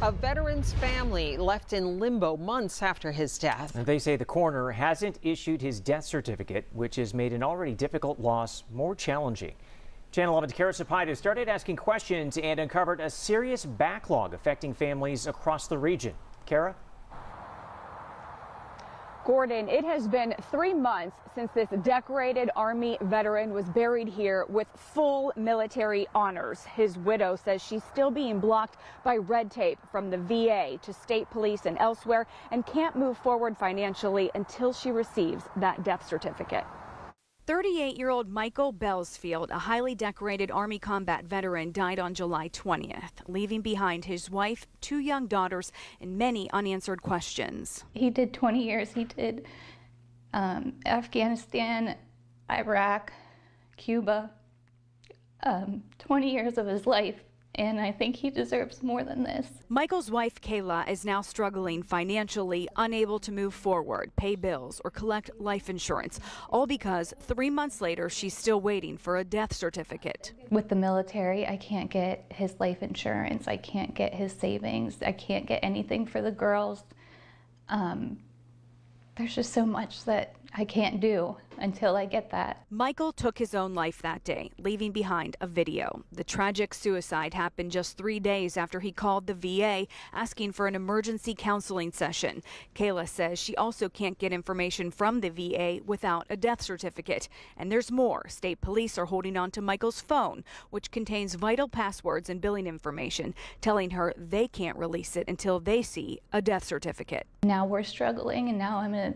A veteran's family left in limbo months after his death. And they say the coroner hasn't issued his death certificate, which has made an already difficult loss more challenging. Channel 11's Kara Sapita started asking questions and uncovered a serious backlog affecting families across the region. Kara? Gordon, it has been 3 months since this decorated Army veteran was buried here with full military honors. His widow says she's still being blocked by red tape from the VA to state police and elsewhere and can't move forward financially until she receives that death certificate. 38-year-old Michael Belsfield, a highly decorated Army combat veteran, died on July 20th, leaving behind his wife, 2 young daughters, and many unanswered questions. He did 20 years. He did Afghanistan, Iraq, Cuba, 20 years of his life. And I think he deserves more than this. Michael's wife, Kayla, is now struggling financially, unable to move forward, pay bills, or collect life insurance, all because 3 months later, she's still waiting for a death certificate. With the military, I can't get his life insurance. I can't get his savings. I can't get anything for the girls. There's just so much that I can't do until I get that. Michael took his own life that day, leaving behind a video. The tragic suicide happened just 3 days after he called the VA asking for an emergency counseling session. Kayla says she also can't get information from the VA without a death certificate. And there's more. State police are holding on to Michael's phone, which contains vital passwords and billing information, telling her they can't release it until they see a death certificate. Now we're struggling, and now I'm a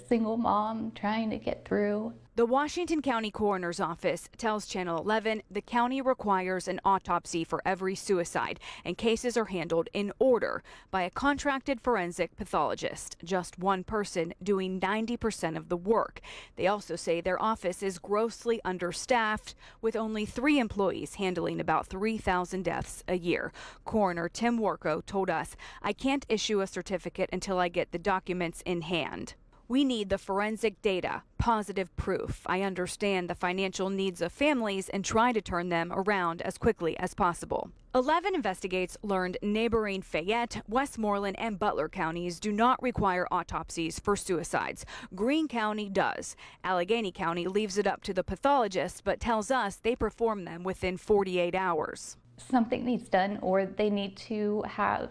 single mom trying to get through. The Washington County Coroner's Office tells Channel 11 the county requires an autopsy for every suicide, and cases are handled in order by a contracted forensic pathologist, just one person doing 90% of the work. They also say their office is grossly understaffed, with only 3 employees handling about 3,000 deaths a year. Coroner Tim Warko told us, "I can't issue a certificate until I get the documents in hand. We need the forensic data, positive proof. I understand the financial needs of families and try to turn them around as quickly as possible." 11 Investigates learned neighboring Fayette, Westmoreland, and Butler counties do not require autopsies for suicides. Greene County does. Allegheny County leaves it up to the pathologist, but tells us they perform them within 48 hours. Something needs done, or they need to have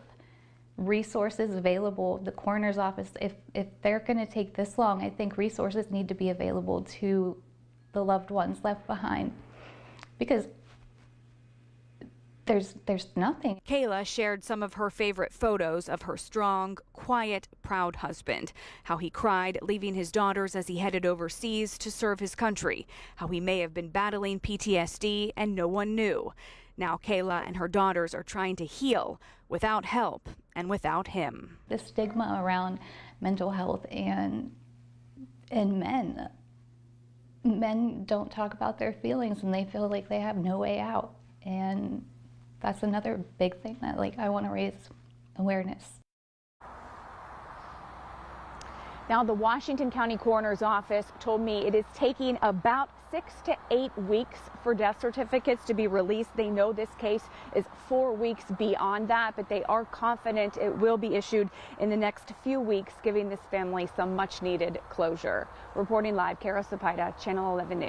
resources available. The coroner's office, if they're going to take this long, I think resources need to be available to the loved ones left behind, because there's nothing. Kayla shared some of her favorite photos of her strong, quiet, proud husband. How he cried, leaving his daughters as he headed overseas to serve his country. How he may have been battling PTSD and no one knew. Now Kayla and her daughters are trying to heal without help and without him. The stigma around mental health and men don't talk about their feelings, and they feel like they have no way out. And that's another big thing that I want to raise awareness. Now, the Washington County Coroner's Office told me it is taking about 6 to 8 weeks for death certificates to be released. They know this case is 4 weeks beyond that, but they are confident it will be issued in the next few weeks, giving this family some much-needed closure. Reporting live, Kara Sapita, Channel 11 News.